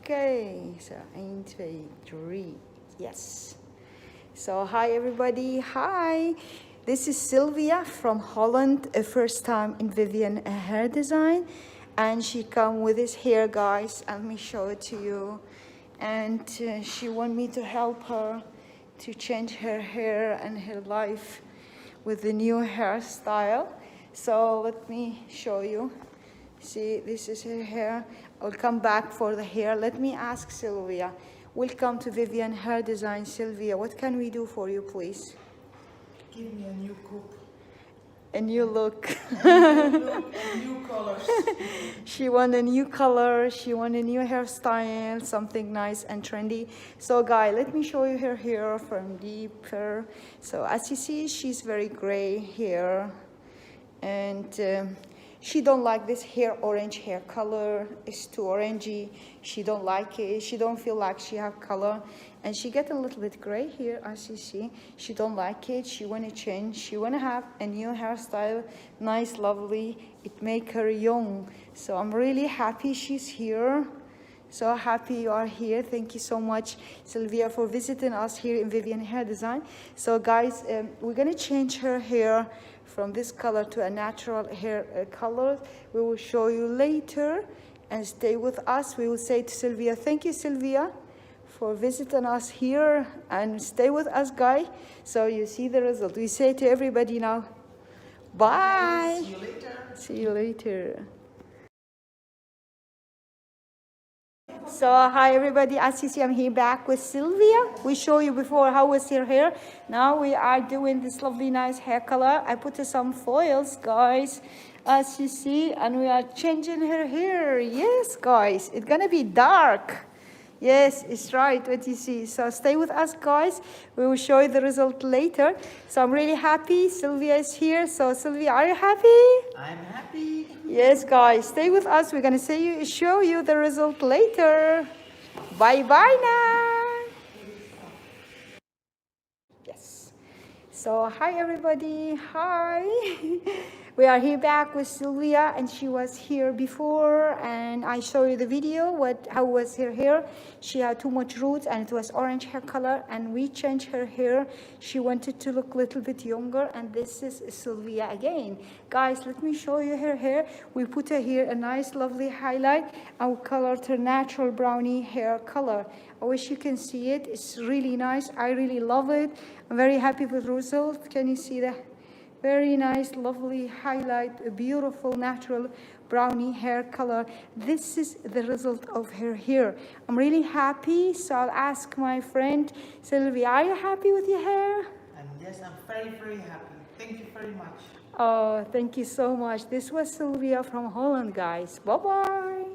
Okay, so 1, 2, 3, yes. So hi everybody, hi. This is Sylvia from Holland, first time in Vivian hair design. And she come with this hair, guys. Let me show it to you. And she want me to help her to change her hair and her life with the new hairstyle. So let me show you. See, this is her hair. I'll come back for the hair. Let me ask Sylvia. Welcome to Vivian Hair Design. Sylvia, what can we do for you, please? Give me a new coupe. A new look. A new look and new colors. She want a new color. She want a new hairstyle, something nice and trendy. So, guy, let me show you her hair from deeper. So, as you see, she's very gray hair, and she don't like this orange hair color. It's too orangey. She don't like it. She don't feel like she have color. And she get a little bit gray here, as you see. She don't like it. She want to change. She want to have a new hairstyle. Nice, lovely. It make her young. So I'm really happy she's here. So happy you are here. Thank you so much, Sylvia, for visiting us here in Vivian Hair Design. So guys, we're going to change her hair from this color to a natural hair color. We will show you later, and stay with us. We will say to Sylvia, thank you, Sylvia, for visiting us here, and stay with us, guys. So you see the result. We say to everybody now, bye. See you later. See you later. So hi everybody, as you see, I'm here back with Sylvia. We show you before how was her hair. Now we are doing this lovely nice hair color. I put some foils, guys, as you see, and we are changing her hair. Yes, guys, it's gonna be dark. Yes, it's right what you see. So stay with us, guys. We will show you the result later. So I'm really happy Sylvia is here. So Sylvia, are you happy? I'm happy. Yes, guys, stay with us. We're gonna show you the result later. Bye now. Yes. So hi everybody. Hi. We are here back with Sylvia, and she was here before, and I show you the video how was her hair. She had too much roots and it was orange hair color, and we changed her hair. She wanted to look a little bit younger, and this is Sylvia again. Guys, let me show you her hair. We put her here a nice lovely highlight, and we colored her natural brownie hair color. I wish you can see it. It's really nice. I really love it. I'm very happy with the result. Can you see that? Very nice, lovely highlight, a beautiful natural brownie hair color. This is the result of her hair. I'm really happy, so I'll ask my friend Sylvia, are you happy with your hair? Yes, I'm very, very happy. Thank you very much. Oh, thank you so much. This was Sylvia from Holland, guys. Bye-bye.